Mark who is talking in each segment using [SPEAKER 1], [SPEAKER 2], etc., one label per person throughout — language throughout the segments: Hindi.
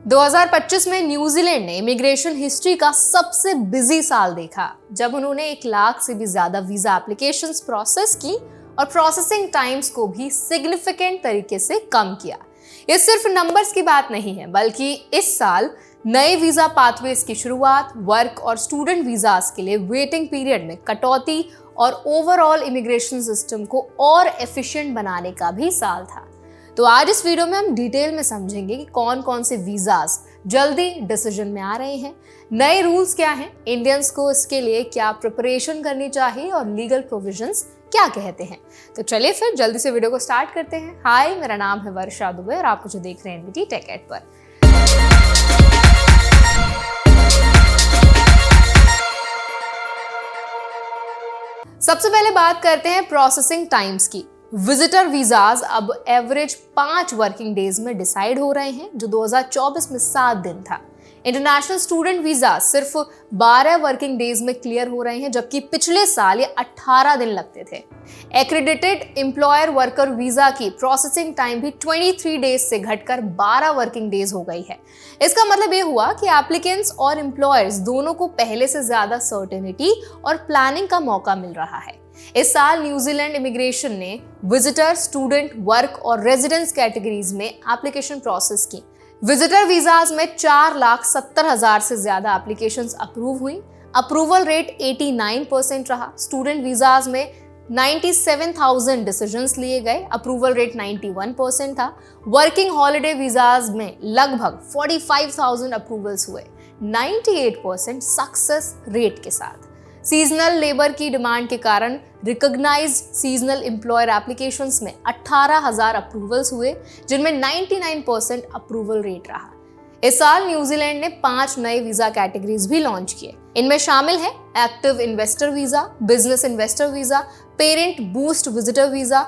[SPEAKER 1] 2025 में न्यूजीलैंड ने इमिग्रेशन हिस्ट्री का सबसे बिजी साल देखा, जब उन्होंने 1 लाख से भी ज्यादा वीजा एप्लीकेशंस प्रोसेस की और प्रोसेसिंग टाइम्स को भी सिग्निफिकेंट तरीके से कम किया। ये सिर्फ नंबर्स की बात नहीं है, बल्कि इस साल नए वीजा पाथवेज की शुरुआत, वर्क और स्टूडेंट वीजास के लिए वेटिंग पीरियड में कटौती और ओवरऑल इमिग्रेशन सिस्टम को और एफिशिएंट बनाने का भी साल था। तो आज इस वीडियो में हम डिटेल में समझेंगे कि कौन कौन से वीजास जल्दी डिसीजन में आ रहे हैं, नए रूल्स क्या हैं, इंडियंस को इसके लिए क्या प्रिपरेशन करनी चाहिए और लीगल प्रोविजंस क्या कहते हैं। तो चलिए फिर जल्दी से वीडियो को स्टार्ट करते हैं। हाय, मेरा नाम है वर्षा दुबे और आप मुझे देख रहे हैं एनबीटी टेक एड पर। सबसे पहले बात करते हैं प्रोसेसिंग टाइम्स की। विजिटर वीजाज अब एवरेज 5 वर्किंग डेज में डिसाइड हो रहे हैं, जो 2024 में 7 दिन था। इंटरनेशनल स्टूडेंट वीजा सिर्फ 12 वर्किंग डेज में क्लियर हो रहे हैं, जबकि पिछले साल ये 18 दिन लगते थे। एक्रेडिटेड एम्प्लॉयर वर्कर वीजा की प्रोसेसिंग टाइम भी 23 डेज से घटकर 12 वर्किंग डेज हो गई है। इसका मतलब ये हुआ कि एप्लीकेंट्स और एम्प्लॉयर्स दोनों को पहले से ज्यादा सर्टेनिटी और प्लानिंग का मौका मिल रहा है। इस साल न्यूजीलैंड इमिग्रेशन ने विजिटर, स्टूडेंट, वर्क और रेजिडेंस कैटेगरीज में एप्लीकेशन प्रोसेस की। विजिटर वीजाज में 4,70,000 से ज्यादा एप्लीकेशंस अप्रूव हुई। अप्रूवल रेट 89% रहा। स्टूडेंट वीजाज में 97,000 डिसीजंस लिए गए, अप्रूवल रेट 91% था। वर्किंग हॉलिडे वीजाज में लगभग 45,000 अप्रूवल्स हुए, 98% सक्सेस रेट के साथ। सीजनल लेबर की डिमांड के कारण रिकॉग्नाइज्ड सीजनल एम्प्लॉयर एप्लीकेशंस में 18,000 अप्रूवल्स हुए, जिनमें 99% अप्रूवल रेट रहा। इस साल न्यूजीलैंड ने 5 नए वीजा कैटेगरीज भी लॉन्च किए। इनमें शामिल है active investor visa, business investor visa, parent boost visitor visa,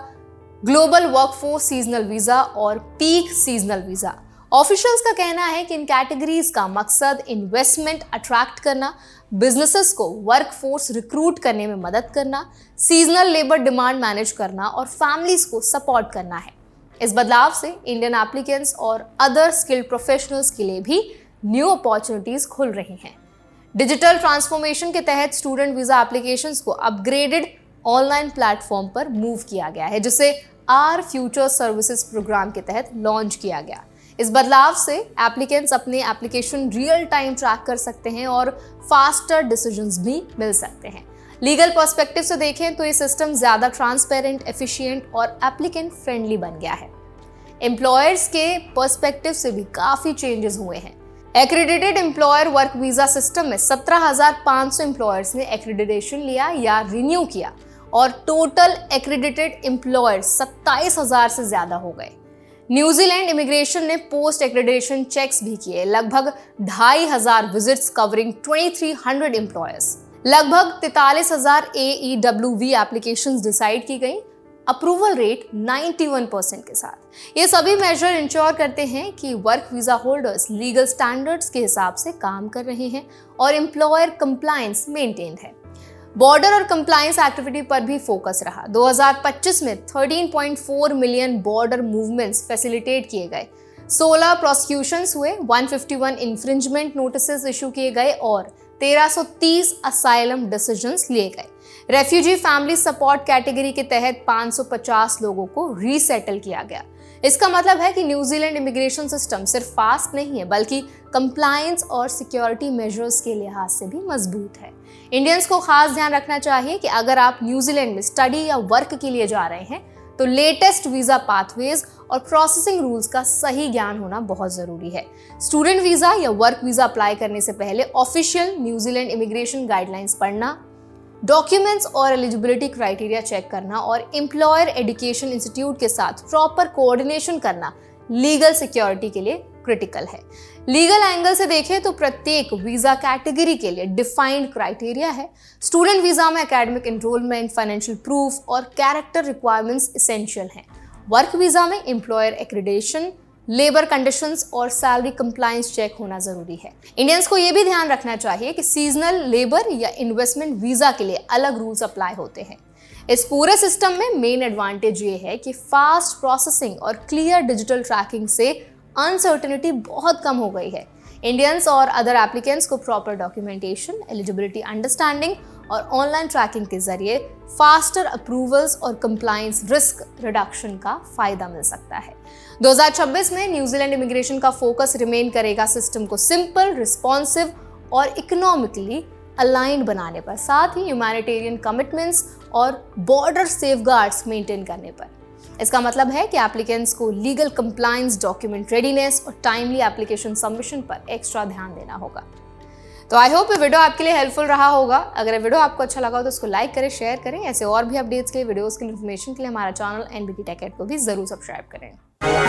[SPEAKER 1] global workforce seasonal visa और पीक सीजनल वीजा। ऑफिशियल्स का कहना है कि इन कैटेगरीज का मकसद इन्वेस्टमेंट अट्रैक्ट करना, बिजनेसेस को वर्कफोर्स रिक्रूट करने में मदद करना, सीजनल लेबर डिमांड मैनेज करना और फैमिलीज को सपोर्ट करना है। इस बदलाव से इंडियन एप्लीकेंट्स और अदर स्किल्ड प्रोफेशनल्स के लिए भी न्यू अपॉर्चुनिटीज खुल रही हैं। डिजिटल ट्रांसफॉर्मेशन के तहत स्टूडेंट वीजा एप्लीकेशंस को अपग्रेडेड ऑनलाइन प्लेटफॉर्म पर मूव किया गया है, जिसे आर फ्यूचर सर्विसेज प्रोग्राम के तहत लॉन्च किया गया। इस बदलाव से एप्लीकेंट्स अपने एप्लीकेशन रियल टाइम ट्रैक कर सकते हैं और फास्टर डिसीजंस भी मिल सकते हैं। लीगल पर्सपेक्टिव से देखें तो ये सिस्टम ज्यादा ट्रांसपेरेंट, एफिशिएंट और एप्लीकेंट फ्रेंडली बन गया है। एम्प्लॉयर्स के पर्सपेक्टिव से भी काफी चेंजेस हुए हैं। Accredited employer work visa system में 17,500 एम्प्लॉयर्स ने एक्रेडिटेशन लिया या रिन्यू किया और टोटल एक्रेडिटेड एम्प्लॉयर 27,000 से ज्यादा हो गए। न्यूजीलैंड इमिग्रेशन ने पोस्ट एक्रेडिटेशन चेक्स भी किए, लगभग 2,500 विजिट्स कवरिंग 2,300 एम्प्लॉयर्स। लगभग 43,000 AEWV एप्लीकेशंस डिसाइड की गई, अप्रूवल रेट 91% के साथ। ये सभी मेजर इंश्योर करते हैं कि work visa holders legal standards के हिसाब से काम कर रहे हैं और एम्प्लॉयर कंप्लायंस मेंटेन्ड है। बॉर्डर और कंप्लायंस एक्टिविटी पर भी फोकस रहा। 2025 में 13.4 मिलियन बॉर्डर मूवमेंट्स फैसिलिटेट किए गए, 16 प्रोसिक्यूशंस हुए, 151 इन्फ्रिंजमेंट नोटिसेस इशू किए गए और 1330 असाइलम डिसीजंस लिए गए। रेफ्यूजी फैमिली सपोर्ट कैटेगरी के तहत 550 लोगों को रीसेटल किया गया। इसका मतलब है कि न्यूजीलैंड इमिग्रेशन सिस्टम सिर्फ फास्ट नहीं है, बल्कि कंप्लायंस और सिक्योरिटी मेजर्स के लिहाज से भी मजबूत है। इंडियंस को खास ध्यान रखना चाहिए कि अगर आप न्यूजीलैंड में स्टडी या वर्क के लिए जा रहे हैं तो लेटेस्ट वीजा पाथवेज और प्रोसेसिंग रूल्स का सही ज्ञान होना बहुत जरूरी है। स्टूडेंट वीजा या वर्क वीजा अप्लाई करने से पहले ऑफिशियल न्यूजीलैंड इमिग्रेशन गाइडलाइंस पढ़ना, डॉक्यूमेंट्स और एलिजिबिलिटी क्राइटेरिया चेक करना और एम्प्लॉयर एजुकेशन इंस्टीट्यूट के साथ प्रॉपर कोऑर्डिनेशन करना लीगल सिक्योरिटी के लिए क्रिटिकल है। लीगल एंगल से देखें तो प्रत्येक वीजा कैटेगरी के लिए डिफाइंड क्राइटेरिया है। स्टूडेंट वीजा में एकेडमिक एनरोलमेंट, फाइनेंशियल प्रूफ और कैरेक्टर रिक्वायरमेंट्स एसेंशियल हैं। वर्क वीजा में एम्प्लॉयर एक्रेडिटेशन, लेबर कंडीशंस और सैलरी कंप्लायंस चेक होना जरूरी है। इंडियंस को यह भी ध्यान रखना चाहिए कि सीजनल लेबर या इन्वेस्टमेंट वीजा के लिए अलग रूल्स अप्लाई होते हैं। इस पूरे सिस्टम में मेन एडवांटेज ये है कि फास्ट प्रोसेसिंग और क्लियर डिजिटल ट्रैकिंग से अनसर्टेनिटी बहुत कम हो गई है। इंडियंस और अदर एप्लीकेंट्स को प्रॉपर डॉक्यूमेंटेशन, एलिजिबिलिटी अंडरस्टैंडिंग और ऑनलाइन ट्रैकिंग के जरिए फास्टर अप्रूवल्स और कंप्लायंस रिस्क रिडक्शन का फायदा मिल सकता है। 2026 में न्यूजीलैंड इमिग्रेशन का फोकस रिमेन करेगा सिस्टम को सिंपल, रिस्पॉन्सिव और इकोनॉमिकली अलाइंड बनाने पर, साथ ही ह्यूमैनिटेरियन कमिटमेंट्स और बॉर्डर सेफगार्ड्स मेंटेन करने पर। इसका मतलब है कि एप्लीकेंट्स को लीगल कंप्लायंस, डॉक्यूमेंट रेडीनेस और टाइमली एप्लीकेशन सबमिशन पर एक्स्ट्रा ध्यान देना होगा। तो आई होप ये वीडियो आपके लिए हेल्पफुल रहा होगा। अगर ये वीडियो आपको अच्छा लगा हो तो इसको लाइक करें, शेयर करें। ऐसे और भी अपडेट्स के लिए, वीडियोस के इन्फॉर्मेशन के लिए हमारा चैनल NBT Tech Ed को भी जरूर सब्सक्राइब करें।